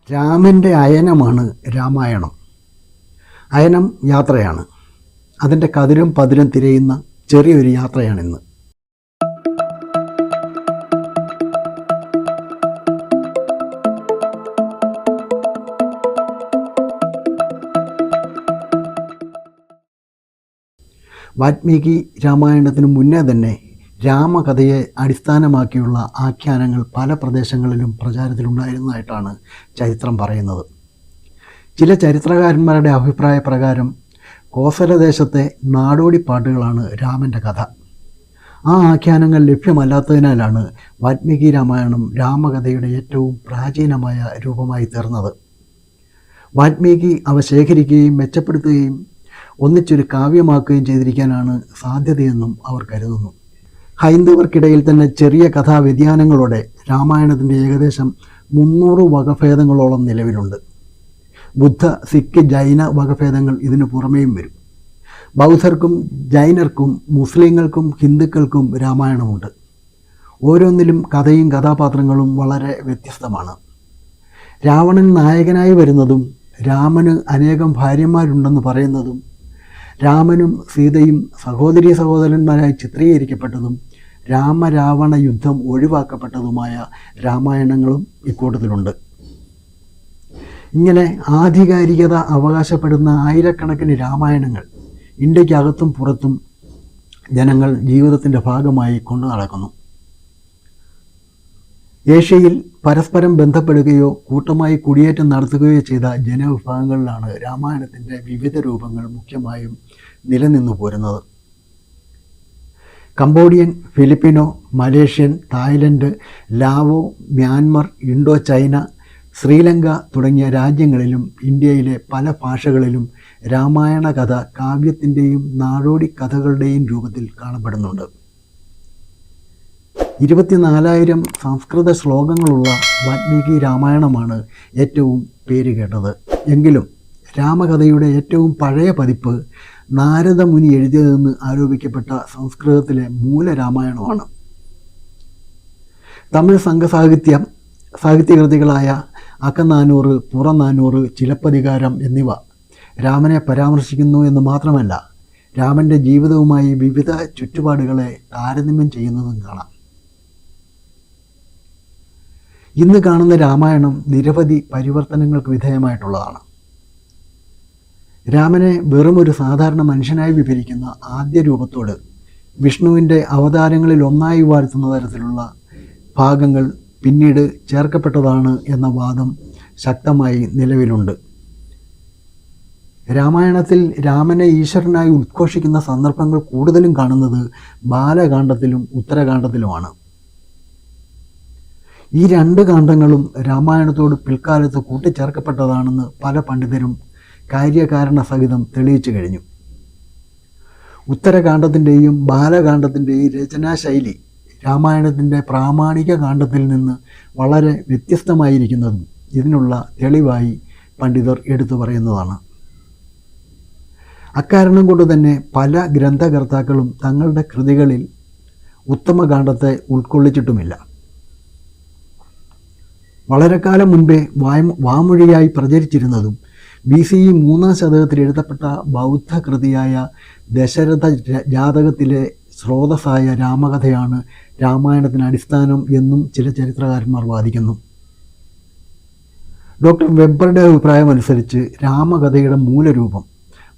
രാമൻ്റെ അയനമാണ് രാമായണം. അയനം യാത്രയാണ്. അതിൻ്റെ കതിരും പതിരും തിരയുന്ന ചെറിയൊരു യാത്രയാണിന്ന്. വാൽമീകി രാമായണത്തിനു മുന്നേ തന്നെ രാമകഥയെ അടിസ്ഥാനമാക്കിയുള്ള ആഖ്യാനങ്ങൾ പല പ്രദേശങ്ങളിലും പ്രചാരത്തിലുണ്ടായിരുന്നതായിട്ടാണ് ചരിത്രം പറയുന്നത്. ചില ചരിത്രകാരന്മാരുടെ അഭിപ്രായ പ്രകാരം കോസലദേശത്തെ നാടോടിപ്പാട്ടുകളാണ് രാമൻ്റെ കഥ. ആ ആഖ്യാനങ്ങൾ ലഭ്യമല്ലാത്തതിനാലാണ് വാൽമീകി രാമായണം രാമകഥയുടെ ഏറ്റവും പ്രാചീനമായ രൂപമായി തീർന്നത്. വാൽമീകി അവ ശേഖരിക്കുകയും മെച്ചപ്പെടുത്തുകയും ഒന്നിച്ചൊരു കാവ്യമാക്കുകയും ചെയ്തിരിക്കാനാണ് സാധ്യതയെന്നും അവർ കരുതുന്നു. ഹൈന്ദവർക്കിടയിൽ തന്നെ ചെറിയ കഥാവ്യതിയാനങ്ങളോടെ രാമായണത്തിൻ്റെ ഏകദേശം 300 വകഭേദങ്ങളോളം നിലവിലുണ്ട്. ബുദ്ധ, സിഖ്, ജൈന വകഭേദങ്ങൾ ഇതിനു പുറമേയും വരും. ബൗദ്ധർക്കും ജൈനർക്കും മുസ്ലിങ്ങൾക്കും ഹിന്ദുക്കൾക്കും രാമായണമുണ്ട്. ഓരോന്നിലും കഥയും കഥാപാത്രങ്ങളും വളരെ വ്യത്യസ്തമാണ്. രാവണൻ നായകനായി വരുന്നതും രാമന് അനേകം ഭാര്യമാരുണ്ടെന്ന് പറയുന്നതും രാമനും സീതയും സഹോദരന്മാരായി ചിത്രീകരിക്കപ്പെട്ടതും രാമരാവണ യുദ്ധം ഒഴിവാക്കപ്പെട്ടതുമായ രാമായണങ്ങളും ഇക്കൂട്ടത്തിലുണ്ട്. ഇങ്ങനെ ആധികാരികത അവകാശപ്പെടുന്ന ആയിരക്കണക്കിന് രാമായണങ്ങൾ ഇന്ത്യക്കകത്തും പുറത്തും ജനങ്ങൾ ജീവിതത്തിൻ്റെ ഭാഗമായി കൊണ്ടു നടക്കുന്നു. ഏഷ്യയിൽ പരസ്പരം ബന്ധപ്പെടുകയോ കൂട്ടമായി കുടിയേറ്റം നടത്തുകയോ ചെയ്ത ജനവിഭാഗങ്ങളിലാണ് രാമായണത്തിൻ്റെ വിവിധ രൂപങ്ങൾ മുഖ്യമായും നിലനിന്നു പോരുന്നത്. Cambodian, Filipino, Malaysian, Thailand, Lao, Myanmar, Indo China, Sri Lanka തുടങ്ങിയ രാജ്യങ്ങളിലും ഇന്ത്യയിലെ പല ഭാഷകളിലും രാമായണ കഥ കാവ്യത്തിൻ്റെയും നാടോടി കഥകളുടെയും രൂപത്തിൽ കാണപ്പെടുന്നുണ്ട്. 24,000 സംസ്കൃത ശ്ലോകങ്ങളുള്ള വാൽമീകി രാമായണമാണ് ഏറ്റവും പേരുകേട്ടത്. എങ്കിലും രാമകഥയുടെ ഏറ്റവും പഴയ പതിപ്പ് നാരദ മുനി എഴുതിയതെന്ന് ആരോപിക്കപ്പെട്ട സംസ്കൃതത്തിലെ മൂലരാമായണമാണ്. തമിഴ് സാഹിത്യകൃതികളായ അകനാനൂറ്, പുറനാനൂറ്, ചിലപ്പതികാരം എന്നിവ രാമനെ പരാമർശിക്കുന്നു എന്ന് മാത്രമല്ല, രാമൻ്റെ ജീവിതവുമായി വിവിധ ചുറ്റുപാടുകളെ താരതമ്യം ചെയ്യുന്നതും കാണാം. ഇന്ന് കാണുന്ന രാമായണം നിരവധി പരിവർത്തനങ്ങൾക്ക് വിധേയമായിട്ടുള്ളതാണ്. രാമനെ വെറുമൊരു സാധാരണ മനുഷ്യനായി വിവരിക്കുന്ന ആദ്യ രൂപത്തോട് വിഷ്ണുവിൻ്റെ അവതാരങ്ങളിൽ ഒന്നായി വാഴ്ത്തുന്ന തരത്തിലുള്ള ഭാഗങ്ങൾ പിന്നീട് ചേർക്കപ്പെട്ടതാണ് എന്ന വാദം ശക്തമായി നിലവിലുണ്ട്. രാമായണത്തിൽ രാമനെ ഈശ്വരനായി ഉദ്ഘോഷിക്കുന്ന സന്ദർഭങ്ങൾ കൂടുതലും കാണുന്നത് ബാലകാണ്ഡത്തിലും ഉത്തരകാണ്ഡത്തിലുമാണ്. ഈ 2 കാണ്ഡങ്ങളും രാമായണത്തോട് പിൽക്കാലത്ത് കൂട്ടിച്ചേർക്കപ്പെട്ടതാണെന്ന് പല പണ്ഡിതരും കാര്യകാരണ സഹിതം തെളിയിച്ചു കഴിഞ്ഞു. ഉത്തരകാണ്ഡത്തിൻ്റെയും ബാലകാണ്ഡത്തിൻ്റെയും രചനാശൈലി രാമായണത്തിൻ്റെ പ്രാമാണിക കാണ്ഡത്തിൽ നിന്ന് വളരെ വ്യത്യസ്തമായിരിക്കുന്നതും ഇതിനുള്ള തെളിവായി പണ്ഡിതർ എടുത്തു പറയുന്നതാണ്. അക്കാരണം കൊണ്ട് തന്നെ പല ഗ്രന്ഥകർത്താക്കളും തങ്ങളുടെ കൃതികളിൽ ഉത്തമകാണ്ഡത്തെ ഉൾക്കൊള്ളിച്ചിട്ടുമില്ല. വളരെ കാലം മുൻപേ വാമൊഴിയായി പ്രചരിച്ചിരുന്നതും BCE 3-ാം ശതകത്തിൽ എഴുതപ്പെട്ട ബൗദ്ധ കൃതിയായ ദശരഥ ജാതകത്തിലെ സ്രോതസ്സായ രാമകഥയാണ് രാമായണത്തിന് അടിസ്ഥാനം എന്നും ചില ചരിത്രകാരന്മാർ വാദിക്കുന്നു. ഡോക്ടർ വെബറുടെ അഭിപ്രായം അനുസരിച്ച് രാമകഥയുടെ മൂലരൂപം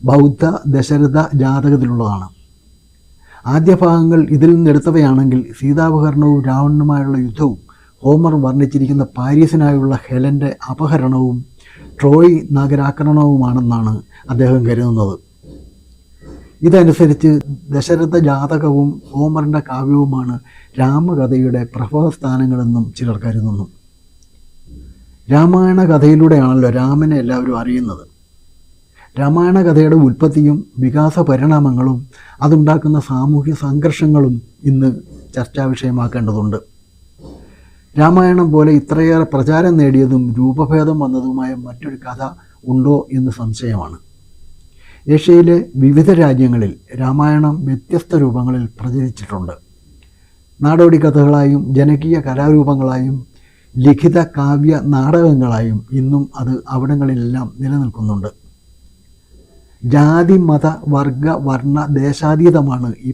ബൗദ്ധ ദശരഥ ജാതകത്തിലുള്ളതാണ്. ആദ്യ ഭാഗങ്ങൾ ഇതിൽ നിന്നെടുത്തവയാണെങ്കിൽ സീതാപഹരണവും രാവണനുമായുള്ള യുദ്ധവും ഹോമർ വർണ്ണിച്ചിരിക്കുന്ന പാരീസിനായുള്ള ഹെലൻ്റെ അപഹരണവും ട്രോയ് നഗരാക്രമണവുമാണെന്നാണ് അദ്ദേഹം കരുതുന്നത്. ഇതനുസരിച്ച് ദശരഥ ജാതകവും ഹോമറിൻ്റെ കാവ്യവുമാണ് രാമകഥയുടെ പ്രഭവസ്ഥാനങ്ങളെന്നും ചിലർ കരുതുന്നു. രാമായണ കഥയിലൂടെയാണല്ലോ രാമനെ എല്ലാവരും അറിയുന്നത്. രാമായണ കഥയുടെ ഉൽപ്പത്തിയും വികാസ പരിണാമങ്ങളും അതുണ്ടാക്കുന്ന സാമൂഹ്യ സംഘർഷങ്ങളും ഇന്ന് ചർച്ചാ വിഷയമാക്കേണ്ടതുണ്ട്. രാമായണം പോലെ ഇത്രയേറെ പ്രചാരം നേടിയതും രൂപഭേദം വന്നതുമായ മറ്റൊരു കഥ ഉണ്ടോ എന്ന് സംശയമാണ്. ഏഷ്യയിലെ വിവിധ രാജ്യങ്ങളിൽ രാമായണം വ്യത്യസ്ത രൂപങ്ങളിൽ പ്രചരിച്ചിട്ടുണ്ട്. നാടോടി കഥകളായും ജനകീയ കലാരൂപങ്ങളായും ലിഖിത കാവ്യ നാടകങ്ങളായും ഇന്നും അത് അവിടങ്ങളിലെല്ലാം നിലനിൽക്കുന്നുണ്ട്. ജാതി മത വർഗ വർണ്ണ ദേശാതീതമാണ് ഈ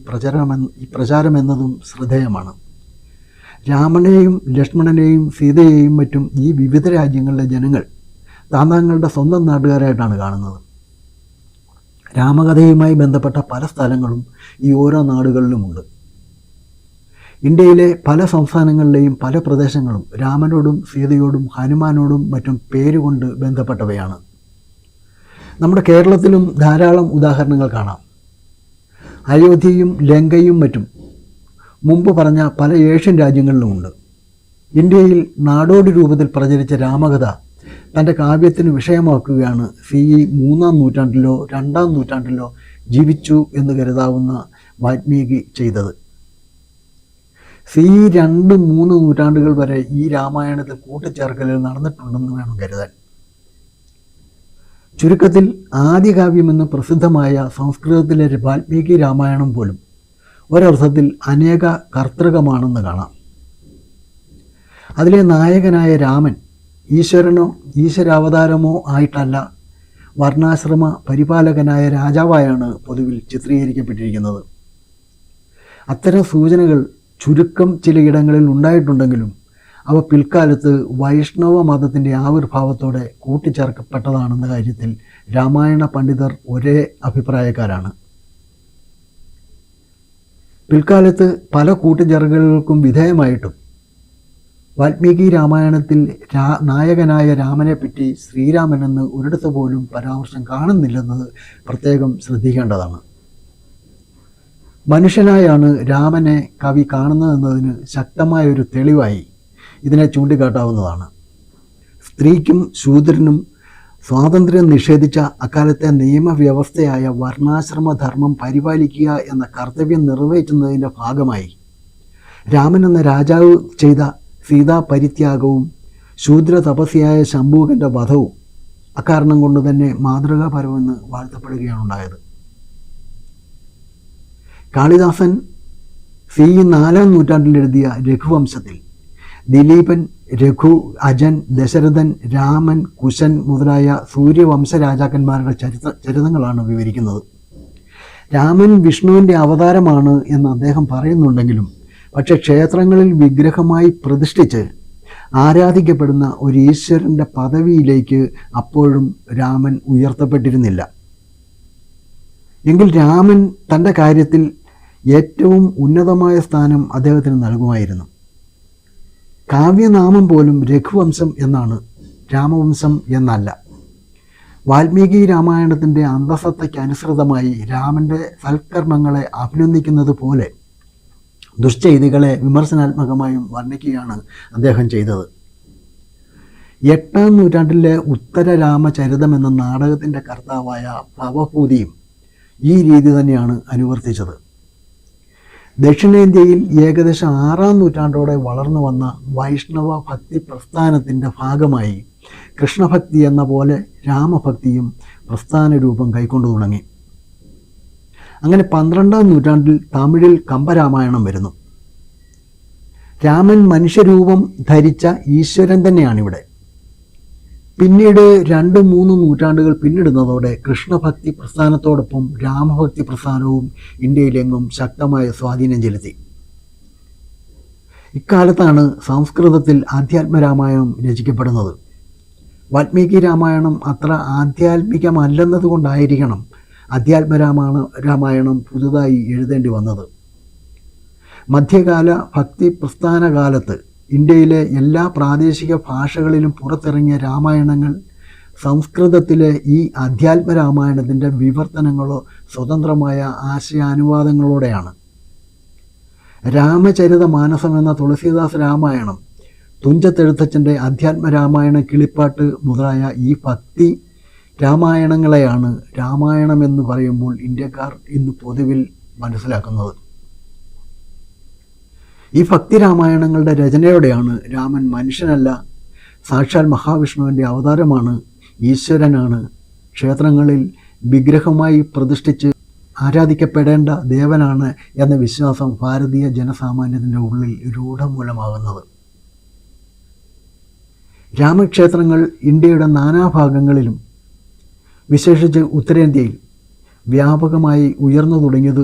പ്രചാരമെന്നതും ശ്രദ്ധേയമാണ്. രാമനെയും ലക്ഷ്മണനെയും സീതയെയും മറ്റും ഈ വിവിധ രാജ്യങ്ങളിലെ ജനങ്ങൾ തങ്ങളുടെ സ്വന്തം നാട്ടുകാരായിട്ടാണ് കാണുന്നത്. രാമകഥയുമായി ബന്ധപ്പെട്ട പല സ്ഥലങ്ങളും ഈ ഓരോ നാടുകളിലുമുണ്ട്. ഇന്ത്യയിലെ പല സംസ്ഥാനങ്ങളിലെയും പല പ്രദേശങ്ങളും രാമനോടും സീതയോടും ഹനുമാനോടും മറ്റും പേരുകൊണ്ട് ബന്ധപ്പെട്ടവയാണ്. നമ്മുടെ കേരളത്തിലും ധാരാളം ഉദാഹരണങ്ങൾ കാണാം. അയോധ്യയും ലങ്കയും മറ്റും മുമ്പ് പറഞ്ഞ പല ഏഷ്യൻ രാജ്യങ്ങളിലുമുണ്ട്. ഇന്ത്യയിൽ നാടോടി രൂപത്തിൽ പ്രചരിച്ച രാമകഥ തൻ്റെ കാവ്യത്തിന് വിഷയമാക്കുകയാണ് CE 3-ാം നൂറ്റാണ്ടിലോ 2-ാം നൂറ്റാണ്ടിലോ ജീവിച്ചു എന്ന് കരുതാവുന്ന വാൽമീകി ചെയ്തത്. CE 2-3 നൂറ്റാണ്ടുകൾ വരെ ഈ രാമായണത്തിൽ കൂട്ടിച്ചേർക്കലുകൾ നടന്നിട്ടുണ്ടെന്ന് വേണം കരുതാൻ. ചുരുക്കത്തിൽ ആദികാവ്യമെന്ന് പ്രസിദ്ധമായ സംസ്കൃതത്തിലെ വാൽമീകി രാമായണം പോലും ഒരർത്ഥത്തിൽ അനേക കർത്തൃകമാണെന്ന് കാണാം. അതിലെ നായകനായ രാമൻ ഈശ്വരനോ ഈശ്വരാവതാരമോ ആയിട്ടല്ല, വർണ്ണാശ്രമ പരിപാലകനായ രാജാവായാണ് പൊതുവിൽ ചിത്രീകരിക്കപ്പെട്ടിരിക്കുന്നത്. അത്തരം സൂചനകൾ ചുരുക്കം ചിലയിടങ്ങളിൽ ഉണ്ടായിട്ടുണ്ടെങ്കിലും അവ പിൽക്കാലത്ത് വൈഷ്ണവ മതത്തിൻ്റെ ആവിർഭാവത്തോടെ കൂട്ടിച്ചേർക്കപ്പെട്ടതാണെന്ന കാര്യത്തിൽ രാമായണ പണ്ഡിതർ ഒരേ അഭിപ്രായക്കാരാണ്. പിൽക്കാലത്ത് പല കൂട്ടിച്ചേർക്കലുകൾക്കും വിധേയമായിട്ടും വാൽമീകി രാമായണത്തിൽ നായകനായ രാമനെപ്പറ്റി ശ്രീരാമനെന്ന് ഒരിടത്ത് പോലും പരാമർശം കാണുന്നില്ലെന്നത് പ്രത്യേകം ശ്രദ്ധിക്കേണ്ടതാണ്. മനുഷ്യനായാണ് രാമനെ കവി കാണുന്നതെന്നതിന് ശക്തമായൊരു തെളിവായി ഇതിനെ ചൂണ്ടിക്കാട്ടാവുന്നതാണ്. സ്ത്രീക്കും ശൂദ്രനും സ്വാതന്ത്ര്യം നിഷേധിച്ച അക്കാലത്തെ നിയമവ്യവസ്ഥയായ വർണ്ണാശ്രമധർമ്മം പരിപാലിക്കുക എന്ന കർത്തവ്യം നിറവേറ്റുന്നതിൻ്റെ ഭാഗമായി രാമൻ എന്ന രാജാവ് ചെയ്ത സീതാ പരിത്യാഗവും ശൂദ്ര തപസ്യായ ശംഭൂകൻ്റെ വധവും അക്കാരണം കൊണ്ട് തന്നെ മാതൃകാപരമെന്ന് വാഴ്ത്തപ്പെടുകയാണ് ഉണ്ടായത്. കാളിദാസൻ CE 4-ാം നൂറ്റാണ്ടിൽ എഴുതിയ രഘുവംശത്തിൽ ദിലീപൻ, രഘു, അജൻ, ദശരഥൻ, രാമൻ, കുശൻ മുതലായ സൂര്യവംശ രാജാക്കന്മാരുടെ ചരിതങ്ങളാണ് വിവരിക്കുന്നത്. രാമൻ വിഷ്ണുവിൻ്റെ അവതാരമാണ് എന്ന് അദ്ദേഹം പറയുന്നുണ്ടെങ്കിലും പക്ഷെ ക്ഷേത്രങ്ങളിൽ വിഗ്രഹമായി പ്രതിഷ്ഠിച്ച് ആരാധിക്കപ്പെടുന്ന ഒരു ഈശ്വരൻ്റെ പദവിയിലേക്ക് അപ്പോഴും രാമൻ ഉയർത്തപ്പെട്ടിരുന്നില്ല. എങ്കിൽ രാമൻ തൻ്റെ കാര്യത്തിൽ ഏറ്റവും ഉന്നതമായ സ്ഥാനം അദ്ദേഹത്തിന് നൽകുമായിരുന്നു. കാവ്യനാമം പോലും രഘുവംശം എന്നാണ്, രാമവംശം എന്നല്ല. വാൽമീകി രാമായണത്തിൻ്റെ അന്തസത്തയ്ക്കനുസൃതമായി രാമൻ്റെ സൽക്കർമ്മങ്ങളെ അഭിനന്ദിക്കുന്നത് പോലെ ദുഷ്ചെയ്തികളെ വിമർശനാത്മകമായും വർണ്ണിക്കുകയാണ് അദ്ദേഹം ചെയ്തത്. 8-ാം നൂറ്റാണ്ടിലെ ഉത്തരരാമചരിതം എന്ന നാടകത്തിൻ്റെ കർത്താവായ ഭവഭൂതിയും ഈ രീതി തന്നെയാണ് അനുവർത്തിച്ചത്. ദക്ഷിണേന്ത്യയിൽ ഏകദേശം 6-ാം നൂറ്റാണ്ടോടെ വളർന്നു വന്ന വൈഷ്ണവ ഭക്തി പ്രസ്ഥാനത്തിൻ്റെ ഭാഗമായി കൃഷ്ണഭക്തി എന്ന പോലെ രാമഭക്തിയും പ്രസ്ഥാന രൂപം കൈക്കൊണ്ടു തുടങ്ങി. അങ്ങനെ 12-ാം നൂറ്റാണ്ടിൽ തമിഴിൽ കമ്പരാമായണം വരുന്നു. രാമൻ മനുഷ്യരൂപം ധരിച്ച ഈശ്വരൻ തന്നെയാണിവിടെ. പിന്നീട് 2-3 നൂറ്റാണ്ടുകൾ പിന്നിടുന്നതോടെ കൃഷ്ണഭക്തി പ്രസ്ഥാനത്തോടൊപ്പം രാമഭക്തി പ്രസ്ഥാനവും ഇന്ത്യയിലെങ്ങും ശക്തമായ സ്വാധീനം ചെലുത്തി. ഇക്കാലത്താണ് സംസ്കൃതത്തിൽ ആധ്യാത്മരാമായണം രചിക്കപ്പെടുന്നത്. വാൽമീകി രാമായണം അത്ര ആധ്യാത്മികമല്ലെന്നതുകൊണ്ടായിരിക്കണം രാമായണം പുതുതായി എഴുതേണ്ടി വന്നത്. മധ്യകാല ഭക്തി പ്രസ്ഥാന കാലത്ത് ഇന്ത്യയിലെ എല്ലാ പ്രാദേശിക ഭാഷകളിലും പുറത്തിറങ്ങിയ രാമായണങ്ങൾ സംസ്കൃതത്തിലെ ഈ അധ്യാത്മരാമായണത്തിൻ്റെ വിവർത്തനങ്ങളോ സ്വതന്ത്രമായ ആശയാനുവാദങ്ങളോടെയാണ്. രാമചരിത മാനസം എന്ന തുളസീദാസ് രാമായണം, തുഞ്ചത്തെഴുത്തച്ഛൻ്റെ അധ്യാത്മരാമായണ കിളിപ്പാട്ട് മുതലായ ഈ ഭക്തി രാമായണങ്ങളെയാണ് രാമായണമെന്ന് പറയുമ്പോൾ ഇന്ത്യക്കാർ ഇന്ന് പൊതുവിൽ മനസ്സിലാക്കുന്നത്. ഈ ഭക്തി രാമായണങ്ങളുടെ രചനയോടെയാണ് രാമൻ മനുഷ്യനല്ല, സാക്ഷാൽ മഹാവിഷ്ണുവിൻ്റെ അവതാരമാണ്, ഈശ്വരനാണ്, ക്ഷേത്രങ്ങളിൽ വിഗ്രഹമായി പ്രതിഷ്ഠിച്ച് ആരാധിക്കപ്പെടേണ്ട ദേവനാണ് എന്ന വിശ്വാസം ഭാരതീയ ജനസാമാന്യത്തിൻ്റെ ഉള്ളിൽ രൂഢമൂലമാകുന്നത്. രാമക്ഷേത്രങ്ങൾ ഇന്ത്യയുടെ നാനാഭാഗങ്ങളിലും വിശേഷിച്ച് ഉത്തരേന്ത്യയിൽ വ്യാപകമായി ഉയർന്നു തുടങ്ങിയത്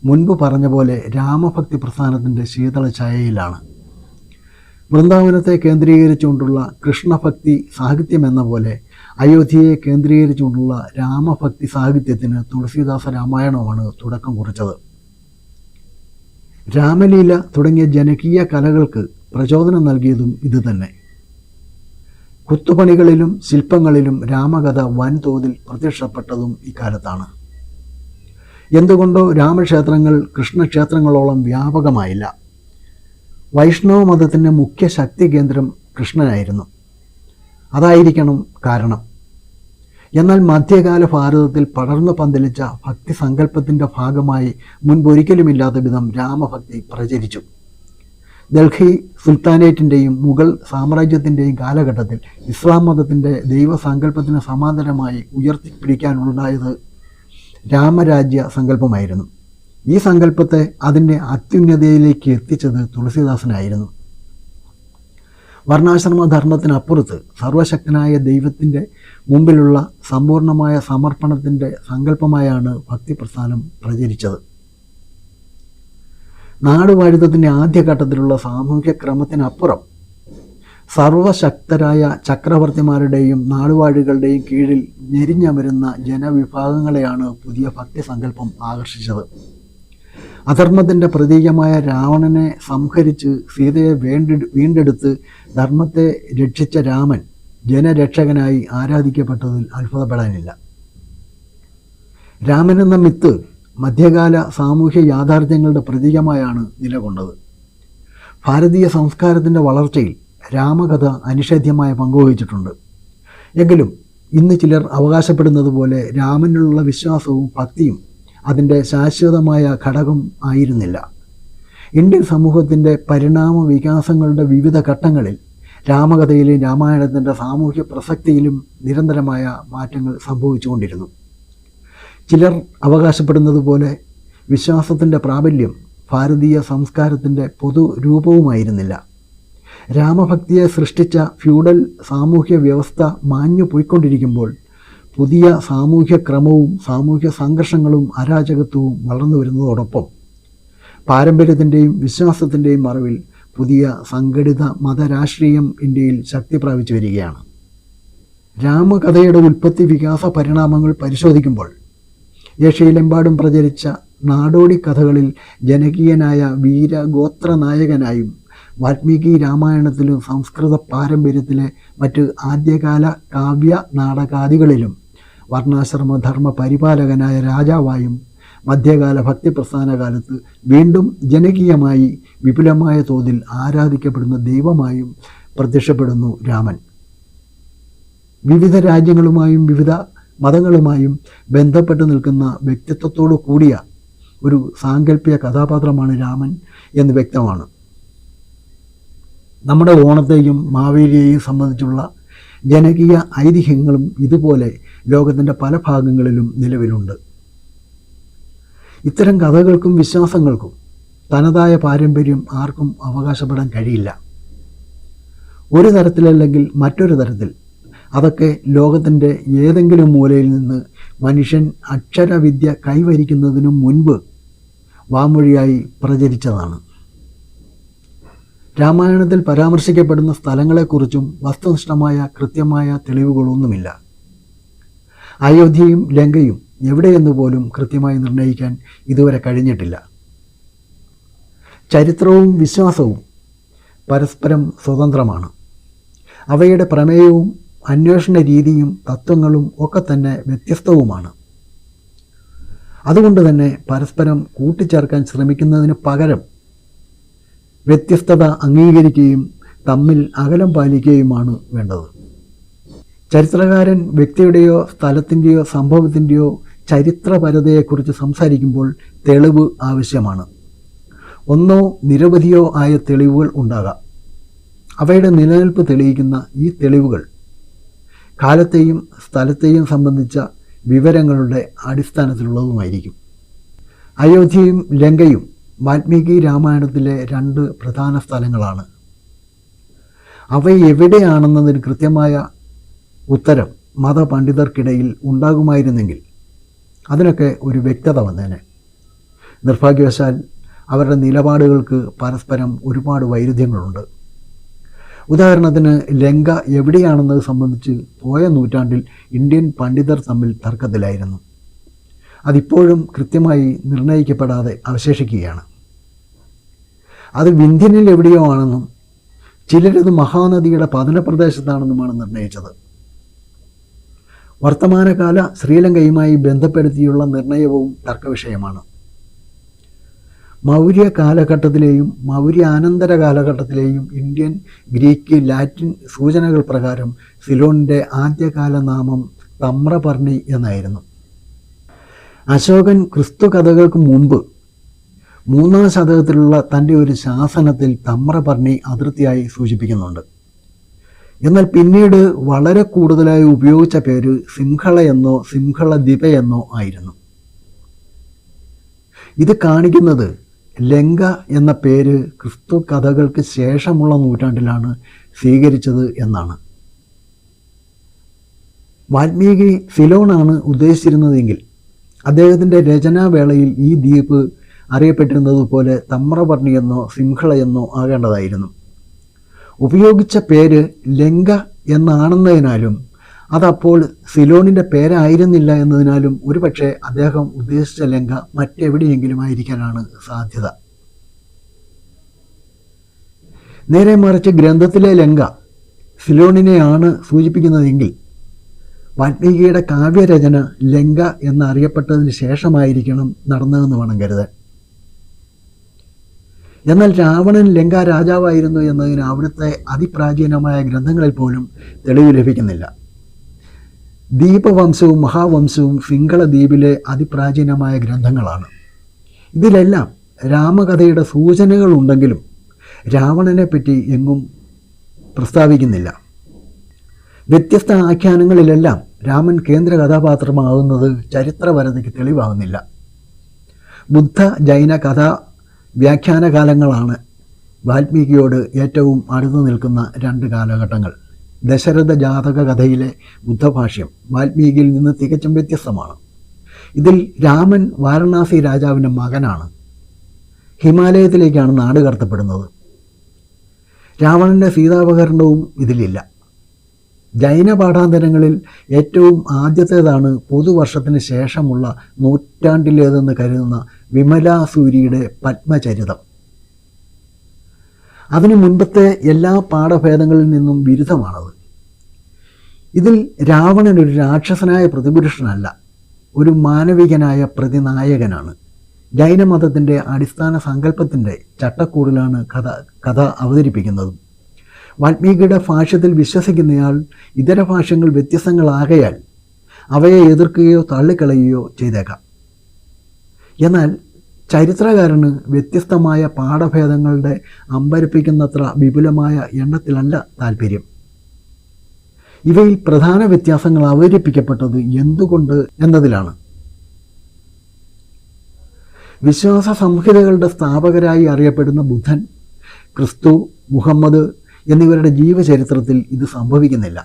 മുൻപ് പറഞ്ഞ പോലെ രാമഭക്തി പ്രസ്ഥാനത്തിൻ്റെ ശീതള ഛായയിലാണ്. വൃന്ദാവനത്തെ കേന്ദ്രീകരിച്ചുകൊണ്ടുള്ള കൃഷ്ണഭക്തി സാഹിത്യം എന്ന പോലെ അയോധ്യയെ കേന്ദ്രീകരിച്ചുകൊണ്ടുള്ള രാമഭക്തി സാഹിത്യത്തിന് തുളസീദാസ രാമായണമാണ് തുടക്കം കുറിച്ചത്. രാമലീല തുടങ്ങിയ ജനകീയ കലകൾക്ക് പ്രചോദനം നൽകിയതും ഇതുതന്നെ. കുത്തുപണികളിലും ശില്പങ്ങളിലും രാമകഥ വൻതോതിൽ പ്രത്യക്ഷപ്പെട്ടതും ഇക്കാലത്താണ്. എന്തുകൊണ്ടോ രാമക്ഷേത്രങ്ങൾ കൃഷ്ണക്ഷേത്രങ്ങളോളം വ്യാപകമായില്ല. വൈഷ്ണവ മതത്തിൻ്റെ മുഖ്യ ശക്തി കേന്ദ്രം കൃഷ്ണനായിരുന്നു. അതായിരിക്കണം കാരണം. എന്നാൽ മധ്യകാല ഭാരതത്തിൽ പടർന്നു പന്തലിച്ച ഭക്തി സങ്കല്പത്തിൻ്റെ ഭാഗമായി മുൻപൊരിക്കലുമില്ലാത്ത വിധം രാമഭക്തി പ്രചരിച്ചു. ഡൽഹി സുൽത്താനേറ്റിൻ്റെയും മുഗൾ സാമ്രാജ്യത്തിൻ്റെയും കാലഘട്ടത്തിൽ ഇസ്ലാം മതത്തിൻ്റെ ദൈവസങ്കല്പത്തിന് സമാന്തരമായി ഉയർത്തിപ്പിടിക്കാനുണ്ടായത് രാമരാജ്യ സങ്കല്പമായിരുന്നു. ഈ സങ്കല്പത്തെ അതിൻ്റെ അത്യുന്നതയിലേക്ക് എത്തിച്ചത് തുളസീദാസനായിരുന്നു. വർണ്ണാശ്രമധർമ്മത്തിനപ്പുറത്ത് സർവശക്തനായ ദൈവത്തിൻ്റെ മുമ്പിലുള്ള സമ്പൂർണമായ സമർപ്പണത്തിൻ്റെ സങ്കല്പമായാണ് ഭക്തിപ്രസ്ഥാനം പ്രചരിച്ചത്. നാടുവാഴിത്തത്തിൻ്റെ ആദ്യഘട്ടത്തിലുള്ള സാമൂഹ്യ ക്രമത്തിനപ്പുറം സർവശക്തരായ ചക്രവർത്തിമാരുടെയും നാടുവാഴികളുടെയും കീഴിൽ ഞെരിഞ്ഞമരുന്ന ജനവിഭാഗങ്ങളെയാണ് പുതിയ ഭക്തി സങ്കല്പം ആകർഷിച്ചത്. അധർമ്മത്തിൻ്റെ പ്രതീകമായ രാവണനെ സംഹരിച്ച് സീതയെ വീണ്ടെടുത്ത് ധർമ്മത്തെ രക്ഷിച്ച രാമൻ ജനരക്ഷകനായി ആരാധിക്കപ്പെട്ടതിൽ അത്ഭുതപ്പെടാനില്ല. രാമൻ എന്ന മിത്ത് മധ്യകാല സാമൂഹ്യ യാഥാർത്ഥ്യങ്ങളുടെ പ്രതീകമായാണ് നിലകൊണ്ടത്. ഭാരതീയ സംസ്കാരത്തിൻ്റെ വളർച്ചയിൽ രാമകഥ അനിഷേധ്യമായ പങ്കുവഹിച്ചിട്ടുണ്ട്. എങ്കിലും ഇന്ന് ചിലർ അവകാശപ്പെടുന്നത് പോലെ രാമനിലുള്ള വിശ്വാസവും ഭക്തിയും അതിൻ്റെ ശാശ്വതമായ ഘടകം ആയിരുന്നില്ല. ഇന്ത്യൻ സമൂഹത്തിൻ്റെ പരിണാമ വികാസങ്ങളുടെ വിവിധ ഘട്ടങ്ങളിൽ രാമകഥയിലും രാമായണത്തിൻ്റെ സാമൂഹ്യ പ്രസക്തിയിലും നിരന്തരമായ മാറ്റങ്ങൾ സംഭവിച്ചുകൊണ്ടിരുന്നു. ചിലർ അവകാശപ്പെടുന്നത് പോലെ വിശ്വാസത്തിൻ്റെ പ്രാബല്യം ഭാരതീയ സംസ്കാരത്തിൻ്റെ പൊതുരൂപവുമായിരുന്നില്ല. രാമഭക്തിയെ സൃഷ്ടിച്ച ഫ്യൂഡൽ സാമൂഹ്യ വ്യവസ്ഥ മാഞ്ഞു പോയിക്കൊണ്ടിരിക്കുമ്പോൾ പുതിയ സാമൂഹ്യ ക്രമവും സാമൂഹ്യ സംഘർഷങ്ങളും അരാജകത്വവും വളർന്നു വരുന്നതോടൊപ്പം പാരമ്പര്യത്തിൻ്റെയും വിശ്വാസത്തിൻ്റെയും മറവിൽ പുതിയ സംഘടിത മതരാഷ്ട്രീയം ഇന്ത്യയിൽ ശക്തി പ്രാപിച്ചു വരികയാണ്. രാമകഥയുടെ ഉൽപ്പത്തി വികാസ പരിണാമങ്ങൾ പരിശോധിക്കുമ്പോൾ ഏഷ്യയിലെമ്പാടും പ്രചരിച്ച നാടോടി കഥകളിൽ ജനകീയനായ വീരഗോത്ര നായകനായും വാൽമീകി രാമായണത്തിലും സംസ്കൃത പാരമ്പര്യത്തിലെ മറ്റ് ആദ്യകാല കാവ്യ നാടകാദികളിലും വർണ്ണാശ്രമധർമ്മ പരിപാലകനായ രാജാവായും മധ്യകാല ഭക്തിപ്രസ്ഥാന കാലത്ത് വീണ്ടും ജനകീയമായി വിപുലമായ തോതിൽ ആരാധിക്കപ്പെടുന്ന ദൈവമായും പ്രത്യക്ഷപ്പെടുന്നു രാമൻ. വിവിധ രാജ്യങ്ങളുമായും വിവിധ മതങ്ങളുമായും ബന്ധപ്പെട്ട് നിൽക്കുന്ന വ്യക്തിത്വത്തോടു കൂടിയ ഒരു സാങ്കല്പിക കഥാപാത്രമാണ് രാമൻ എന്ന് വ്യക്തമാണ്. നമ്മുടെ ഓണത്തെയും മാവേലിയെയും സംബന്ധിച്ചുള്ള ജനകീയ ഐതിഹ്യങ്ങളും ഇതുപോലെ ലോകത്തിൻ്റെ പല ഭാഗങ്ങളിലും നിലവിലുണ്ട്. ഇത്തരം കഥകൾക്കും വിശ്വാസങ്ങൾക്കും തനതായ പാരമ്പര്യം ആർക്കും അവകാശപ്പെടാൻ കഴിയില്ല. ഒരു തരത്തിലല്ലെങ്കിൽ മറ്റൊരു തരത്തിൽ അതൊക്കെ ലോകത്തിൻ്റെ ഏതെങ്കിലും മൂലയിൽ നിന്ന് മനുഷ്യൻ അക്ഷരവിദ്യ കൈവരിക്കുന്നതിനു മുൻപ് വാമൊഴിയായി പ്രചരിച്ചതാണ്. രാമായണത്തിൽ പരാമർശിക്കപ്പെടുന്ന സ്ഥലങ്ങളെക്കുറിച്ചും വസ്തുനിഷ്ഠമായ കൃത്യമായ തെളിവുകളൊന്നുമില്ല. അയോധ്യയും ലങ്കയും എവിടെയെന്ന് പോലും കൃത്യമായി നിർണ്ണയിക്കാൻ ഇതുവരെ കഴിഞ്ഞിട്ടില്ല. ചരിത്രവും വിശ്വാസവും പരസ്പരം സ്വതന്ത്രമാണ്. അവയുടെ പ്രമേയവും അന്വേഷണ രീതിയും തത്വങ്ങളും ഒക്കെ തന്നെ വ്യത്യസ്തവുമാണ്. അതുകൊണ്ട് തന്നെ പരസ്പരം കൂട്ടിച്ചേർക്കാൻ ശ്രമിക്കുന്നതിന് പകരം വ്യത്യസ്തത അംഗീകരിക്കുകയും തമ്മിൽ അകലം പാലിക്കുകയുമാണ് വേണ്ടത്. ചരിത്രകാരൻ വ്യക്തിയുടെയോ സ്ഥലത്തിൻ്റെയോ സംഭവത്തിൻ്റെയോ ചരിത്രപരതയെക്കുറിച്ച് സംസാരിക്കുമ്പോൾ തെളിവ് ആവശ്യമാണ്. ഒന്നോ നിരവധിയോ ആയ തെളിവുകൾ ഉണ്ടാകാം. അവയുടെ നിലനിൽപ്പ് തെളിയിക്കുന്ന ഈ തെളിവുകൾ കാലത്തെയും സ്ഥലത്തെയും സംബന്ധിച്ച വിവരങ്ങളുടെ അടിസ്ഥാനത്തിലുള്ളതുമായിരിക്കും. അയോധ്യയും ലങ്കയും വാൽമീകി രാമായണത്തിലെ രണ്ട് പ്രധാന സ്ഥലങ്ങളാണ്. അവ എവിടെയാണെന്നതിന് കൃത്യമായ ഉത്തരം മതപണ്ഡിതർക്കിടയിൽ ഉണ്ടാകുമായിരുന്നെങ്കിൽ അതിനൊക്കെ ഒരു വ്യക്തത വന്നേനെ. നിർഭാഗ്യവശാൽ അവരുടെ നിലപാടുകൾക്ക് പരസ്പരം ഒരുപാട് വൈരുദ്ധ്യങ്ങളുണ്ട്. ഉദാഹരണത്തിന് ലങ്ക എവിടെയാണെന്നത് സംബന്ധിച്ച് പോയ നൂറ്റാണ്ടിൽ ഇന്ത്യൻ പണ്ഡിതർ തമ്മിൽ തർക്കത്തിലായിരുന്നു. അതിപ്പോഴും കൃത്യമായി നിർണയിക്കപ്പെടാതെ അവശേഷിക്കുകയാണ്. അത് വിന്ധ്യനിൽ എവിടെയോ ആണെന്നും ചിലരത് മഹാനദിയുടെ പതന പ്രദേശത്താണെന്നുമാണ് നിർണയിച്ചത്. വർത്തമാനകാല ശ്രീലങ്കയുമായി ബന്ധപ്പെടുത്തിയുള്ള നിർണയവും തർക്കവിഷയമാണ്. മൗര്യ കാലഘട്ടത്തിലെയും മൗര്യാനന്തര കാലഘട്ടത്തിലെയും ഇന്ത്യൻ, ഗ്രീക്ക്, ലാറ്റിൻ സൂചനകൾ പ്രകാരം സിലോണിൻ്റെ ആദ്യകാല നാമം തമ്രപർണി എന്നായിരുന്നു. അശോകൻ ക്രിസ്തു കഥകൾക്ക് മുമ്പ് 3-ാം ശതകത്തിലുള്ള തൻ്റെ ഒരു ശാസനത്തിൽ തമ്രപർണി അതിർത്തിയായി സൂചിപ്പിക്കുന്നുണ്ട്. എന്നാൽ പിന്നീട് വളരെ കൂടുതലായി ഉപയോഗിച്ച പേര് സിംഹള എന്നോ സിംഹള ദ്വീപ എന്നോ ആയിരുന്നു. ഇത് കാണിക്കുന്നത് ലങ്ക എന്ന പേര് ക്രിസ്തു കഥകൾക്ക് ശേഷമുള്ള നൂറ്റാണ്ടിലാണ് സ്വീകരിച്ചത് എന്നാണ്. വാൽമീകി സിലോണാണ് ഉദ്ദേശിച്ചിരുന്നതെങ്കിൽ അദ്ദേഹത്തിൻ്റെ രചനാവേളയിൽ ഈ ദ്വീപ് അറിയപ്പെട്ടിരുന്നതുപോലെ തമ്രപർണി എന്നോ സിംഹള എന്നോ ആകേണ്ടതായിരുന്നു. ഉപയോഗിച്ച പേര് ലങ്ക എന്നാണെന്നതിനാലും അതപ്പോൾ സിലോണിൻ്റെ പേരായിരുന്നില്ല എന്നതിനാലും ഒരുപക്ഷെ അദ്ദേഹം ഉദ്ദേശിച്ച ലങ്ക മറ്റെവിടെയെങ്കിലും ആയിരിക്കാനാണ് സാധ്യത. നേരെ മറിച്ച് ഗ്രന്ഥത്തിലെ ലങ്ക സിലോണിനെയാണ് സൂചിപ്പിക്കുന്നതെങ്കിൽ വാൽമീകിയുടെ കാവ്യരചന ലങ്ക എന്നറിയപ്പെട്ടതിന് ശേഷമായിരിക്കണം നടന്നതെന്ന് വേണം കരുതാൻ. എന്നാൽ രാവണൻ ലങ്ക രാജാവായിരുന്നു എന്നതിന് അവിടുത്തെ അതിപ്രാചീനമായ ഗ്രന്ഥങ്ങളിൽ പോലും തെളിവ് ലഭിക്കുന്നില്ല. ദീപവംശവും മഹാവംശവും സിംഹള ദ്വീപിലെ അതിപ്രാചീനമായ ഗ്രന്ഥങ്ങളാണ്. ഇതിലെല്ലാം രാമകഥയുടെ സൂചനകൾ ഉണ്ടെങ്കിലും രാവണനെ പറ്റി എങ്ങും പ്രസ്താവിക്കുന്നില്ല. വ്യത്യസ്ത ആഖ്യാനങ്ങളിലെല്ലാം രാമൻ കേന്ദ്ര കഥാപാത്രമാകുന്നത് ചരിത്രപരതയ്ക്ക് തെളിവാകുന്നില്ല. ബുദ്ധ ജൈന കഥാ വ്യാഖ്യാന കാലങ്ങളാണ് വാൽമീകിയോട് ഏറ്റവും അടുത്തു നിൽക്കുന്ന 2 കാലഘട്ടങ്ങൾ. ദശരഥ ജാതക കഥയിലെ ബുദ്ധഭാഷ്യം വാൽമീകിയിൽ നിന്ന് തികച്ചും വ്യത്യസ്തമാണ്. ഇതിൽ രാമൻ വാരണാസി രാജാവിൻ്റെ മകനാണ്. ഹിമാലയത്തിലേക്കാണ് നാട് കടത്തപ്പെടുന്നത്. രാവണൻ്റെ സീതാപഹരണവും ഇതിലില്ല. ജൈന പാഠാന്തരങ്ങളിൽ ഏറ്റവും ആദ്യത്തേതാണ് പുതുവർഷത്തിന് ശേഷമുള്ള നൂറ്റാണ്ടിലേതെന്ന് കരുതുന്ന വിമലാസൂരിയുടെ പത്മചരിതം. അതിനു മുൻപത്തെ എല്ലാ പാഠഭേദങ്ങളിൽ നിന്നും വിരുദ്ധമാണത്. ഇതിൽ രാവണൻ ഒരു രാക്ഷസനായ പ്രതിപുരുഷനല്ല, ഒരു മാനവികനായ പ്രതിനായകനാണ്. ജൈനമതത്തിൻ്റെ അടിസ്ഥാന സങ്കല്പത്തിൻ്റെ ചട്ടക്കൂടിലാണ് കഥ അവതരിപ്പിക്കുന്നത്. വാൽമീകിയുടെ ഭാഷ്യത്തിൽ വിശ്വസിക്കുന്നയാൾ ഇതര ഭാഷ്യങ്ങൾ വ്യത്യസ്തങ്ങളാകയാൽ അവയെ എതിർക്കുകയോ തള്ളിക്കളയുകയോ ചെയ്തേക്കാം. എന്നാൽ ചരിത്രകാരന് വ്യത്യസ്തമായ പാഠഭേദങ്ങളുടെ അമ്പരപ്പിക്കുന്നത്ര വിപുലമായ എണ്ണത്തിലല്ല താല്പര്യം. ഇവയിൽ പ്രധാന വ്യത്യാസങ്ങൾ അവതരിപ്പിക്കപ്പെട്ടത് എന്തുകൊണ്ട് എന്നതിലാണ്. വിശ്വാസ സംഹിതകളുടെ സ്ഥാപകരായി അറിയപ്പെടുന്ന ബുദ്ധൻ, ക്രിസ്തു, മുഹമ്മദ് എന്നിവരുടെ ജീവചരിത്രത്തിൽ ഇത് സംഭവിക്കുന്നില്ല.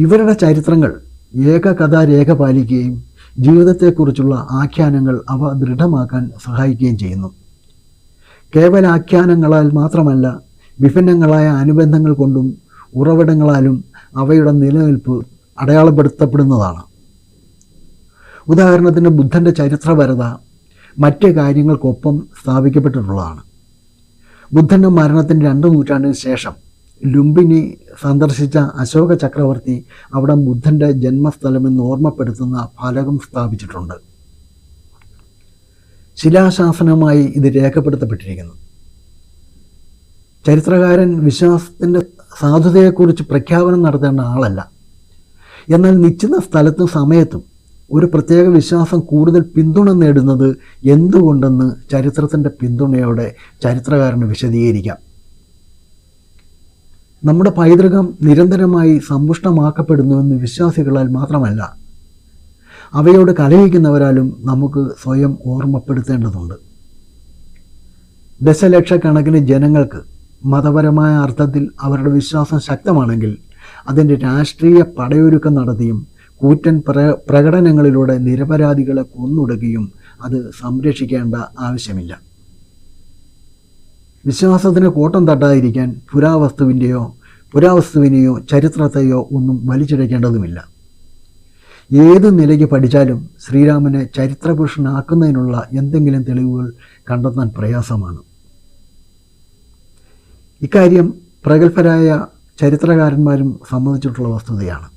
ഇവരുടെ ചരിത്രങ്ങൾ ഏകകഥാരേഖ പാലിക്കുകയും ജീവിതത്തെക്കുറിച്ചുള്ള ആഖ്യാനങ്ങൾ അവ ദൃഢമാക്കാൻ സഹായിക്കുകയും ചെയ്യുന്നു. കേവല ആഖ്യാനങ്ങളാൽ മാത്രമല്ല, വിഭിന്നങ്ങളായ അനുബന്ധങ്ങൾ കൊണ്ടും ഉറവിടങ്ങളാലും അവയുടെ നിലനിൽപ്പ് അടയാളപ്പെടുത്തപ്പെടുന്നതാണ്. ഉദാഹരണത്തിന് ബുദ്ധൻ്റെ ചരിത്രപരത മറ്റ് കാര്യങ്ങൾക്കൊപ്പം സ്ഥാപിക്കപ്പെട്ടിട്ടുള്ളതാണ്. ബുദ്ധൻ്റെ മരണത്തിന് 2 നൂറ്റാണ്ടിന് ശേഷം ലുംബിനി സന്ദർശിച്ച അശോക ചക്രവർത്തി അവിടെ ബുദ്ധൻ്റെ ജന്മസ്ഥലമെന്ന് ഓർമ്മപ്പെടുത്തുന്ന ഫലകം സ്ഥാപിച്ചിട്ടുണ്ട്. ശിലാശാസനമായി ഇത് രേഖപ്പെടുത്തപ്പെട്ടിരിക്കുന്നു. ചരിത്രകാരൻ വിശ്വാസത്തിൻ്റെ സാധുതയെക്കുറിച്ച് പ്രഖ്യാപനം നടത്തേണ്ട ആളല്ല. എന്നാൽ നിശ്ചിത സ്ഥലത്തും സമയത്തും ഒരു പ്രത്യേക വിശ്വാസം കൂടുതൽ പിന്തുണ നേടുന്നത് എന്തുകൊണ്ടെന്ന് ചരിത്രത്തിൻ്റെ പിന്തുണയോടെ ചരിത്രകാരന് വിശദീകരിക്കാം. നമ്മുടെ പൈതൃകം നിരന്തരമായി സമ്പുഷ്ടമാക്കപ്പെടുന്നുവെന്ന് വിശ്വാസികളാൽ മാത്രമല്ല, അവയോട് കലഹിക്കുന്നവരാലും നമുക്ക് സ്വയം ഓർമ്മപ്പെടുത്തേണ്ടതുണ്ട്. ദശലക്ഷക്കണക്കിന് ജനങ്ങൾക്ക് മതപരമായ അർത്ഥത്തിൽ അവരുടെ വിശ്വാസം ശക്തമാണെങ്കിൽ അതിൻ്റെ രാഷ്ട്രീയ പടയൊരുക്കം നടത്തിയും കൂറ്റൻ പ്രകടനങ്ങളിലൂടെ നിരപരാധികളെ കൊന്നൊടുക്കുകയും അത് സംരക്ഷിക്കേണ്ട ആവശ്യമില്ല. വിശ്വാസത്തിന് കോട്ടം തട്ടാതിരിക്കാൻ പുരാവസ്തുവിനെയോ ചരിത്രത്തെയോ ഒന്നും വലിച്ചിഴക്കേണ്ടതുമില്ല. ഏത് നിലയ്ക്ക് പഠിച്ചാലും ശ്രീരാമനെ ചരിത്രപുരുഷനാക്കുന്നതിനുള്ള എന്തെങ്കിലും തെളിവുകൾ കണ്ടെത്താൻ പ്രയാസമാണ്. ഇക്കാര്യം പ്രഗത്ഭരായ ചരിത്രകാരന്മാരും സമ്മതിച്ചിട്ടുള്ള വസ്തുതയാണ്.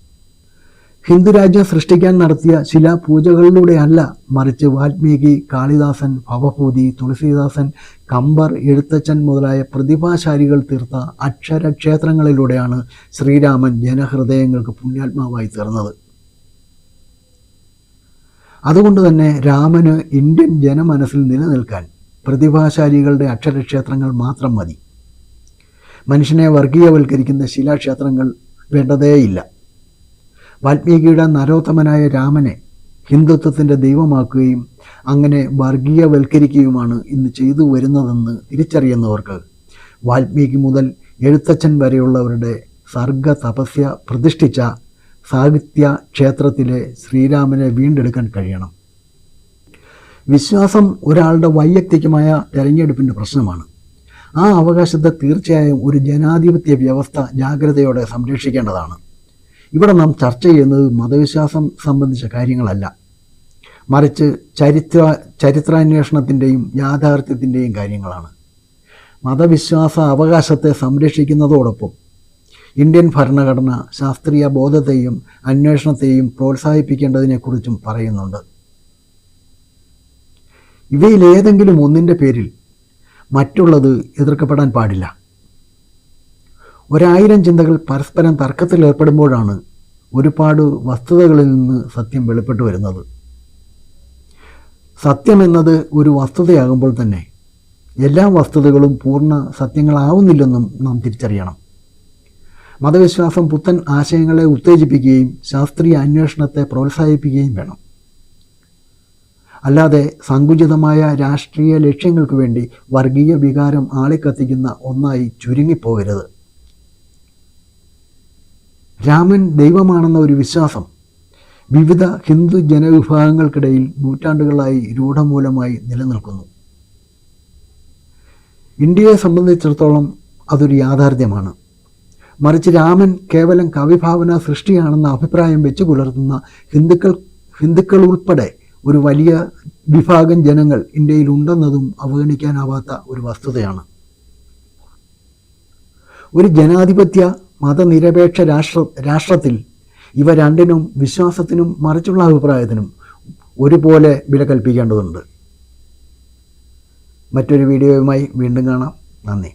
ഹിന്ദുരാജ്യം സൃഷ്ടിക്കാൻ നടത്തിയ ശിലാപൂജകളിലൂടെയല്ല, മറിച്ച് വാൽമീകി, കാളിദാസൻ, ഭവഭൂതി, തുളസീദാസൻ, കമ്പർ, എഴുത്തച്ഛൻ മുതലായ പ്രതിഭാശാലികൾ തീർത്ത അക്ഷരക്ഷേത്രങ്ങളിലൂടെയാണ് ശ്രീരാമൻ ജനഹൃദയങ്ങൾക്ക് പുണ്യാത്മാവായി തീർന്നത്. അതുകൊണ്ട് തന്നെ രാമന് ഇന്ത്യൻ ജനമനസ്സിൽ നിലനിൽക്കാൻ പ്രതിഭാശാലികളുടെ അക്ഷരക്ഷേത്രങ്ങൾ മാത്രം മതി. മനുഷ്യനെ വർഗീയവൽക്കരിക്കുന്ന ശിലാക്ഷേത്രങ്ങൾ വേണ്ടതേയില്ല. വാൽമീകിയുടെ നരോത്തമനായ രാമനെ ഹിന്ദുത്വത്തിൻ്റെ ദൈവമാക്കുകയും അങ്ങനെ വർഗീയവൽക്കരിക്കുകയുമാണ് ഇന്ന് ചെയ്തു വരുന്നതെന്ന് തിരിച്ചറിയുന്നവർക്ക് വാൽമീകി മുതൽ എഴുത്തച്ഛൻ വരെയുള്ളവരുടെ സർഗ തപസ്യ പ്രതിഷ്ഠിച്ച സാഹിത്യ ക്ഷേത്രത്തിലെ ശ്രീരാമനെ വീണ്ടെടുക്കാൻ കഴിയണം. വിശ്വാസം ഒരാളുടെ വൈയക്തികമായ തെരഞ്ഞെടുപ്പിൻ്റെ പ്രശ്നമാണ്. ആ അവകാശത്തെ തീർച്ചയായും ഒരു ജനാധിപത്യ വ്യവസ്ഥ ജാഗ്രതയോടെ സംരക്ഷിക്കേണ്ടതാണ്. ഇവിടെ നാം ചർച്ച ചെയ്യുന്നത് മതവിശ്വാസം സംബന്ധിച്ച കാര്യങ്ങളല്ല, മറിച്ച് ചരിത്രാന്വേഷണത്തിൻ്റെയും യാഥാർത്ഥ്യത്തിൻ്റെയും കാര്യങ്ങളാണ്. മതവിശ്വാസ അവകാശത്തെ സംരക്ഷിക്കുന്നതോടൊപ്പം ഇന്ത്യൻ ഭരണഘടന ശാസ്ത്രീയ ബോധത്തെയും അന്വേഷണത്തെയും പ്രോത്സാഹിപ്പിക്കേണ്ടതിനെക്കുറിച്ചും പറയുന്നുണ്ട്. ഇവയിലേതെങ്കിലും ഒന്നിൻ്റെ പേരിൽ മറ്റുള്ളത് എതിർക്കപ്പെടാൻ പാടില്ല. 1000 ചിന്തകൾ പരസ്പരം തർക്കത്തിലേർപ്പെടുമ്പോഴാണ് ഒരുപാട് വസ്തുതകളിൽ നിന്ന് സത്യം വെളിപ്പെട്ടു വരുന്നത്. സത്യമെന്നത് ഒരു വസ്തുതയാകുമ്പോൾ തന്നെ എല്ലാ വസ്തുതകളും പൂർണ്ണ സത്യങ്ങളാവുന്നില്ലെന്നും നാം തിരിച്ചറിയണം. മതവിശ്വാസം പുത്തൻ ആശയങ്ങളെ ഉത്തേജിപ്പിക്കുകയും ശാസ്ത്രീയ അന്വേഷണത്തെ പ്രോത്സാഹിപ്പിക്കുകയും വേണം. അല്ലാതെ സങ്കുചിതമായ രാഷ്ട്രീയ ലക്ഷ്യങ്ങൾക്ക് വേണ്ടി വർഗീയ വികാരം ആളിക്കത്തിക്കുന്ന ഒന്നായി ചുരുങ്ങിപ്പോകരുത്. രാമൻ ദൈവമാണെന്ന ഒരു വിശ്വാസം വിവിധ ഹിന്ദു ജനവിഭാഗങ്ങൾക്കിടയിൽ നൂറ്റാണ്ടുകളായി രൂഢമൂലമായി നിലനിൽക്കുന്നു. ഇന്ത്യയെ സംബന്ധിച്ചിടത്തോളം അതൊരു യാഥാർത്ഥ്യമാണ്. മറിച്ച് രാമൻ കേവലം കവിഭാവന സൃഷ്ടിയാണെന്ന അഭിപ്രായം വെച്ച് പുലർത്തുന്ന ഹിന്ദുക്കൾ ഉൾപ്പെടെ ഒരു വലിയ വിഭാഗം ജനങ്ങൾ ഇന്ത്യയിൽ ഉണ്ടെന്നതും അവഗണിക്കാനാവാത്ത ഒരു വസ്തുതയാണ്. ഒരു ജനാധിപത്യ മതനിരപേക്ഷ രാഷ്ട്രത്തിൽ ഇവ രണ്ടിനും, വിശ്വാസത്തിനും മറിച്ചുള്ള അഭിപ്രായത്തിനും ഒരുപോലെ വില കൽപ്പിക്കേണ്ടതുണ്ട്. മറ്റൊരു വീഡിയോയുമായി വീണ്ടും കാണാം. നന്ദി.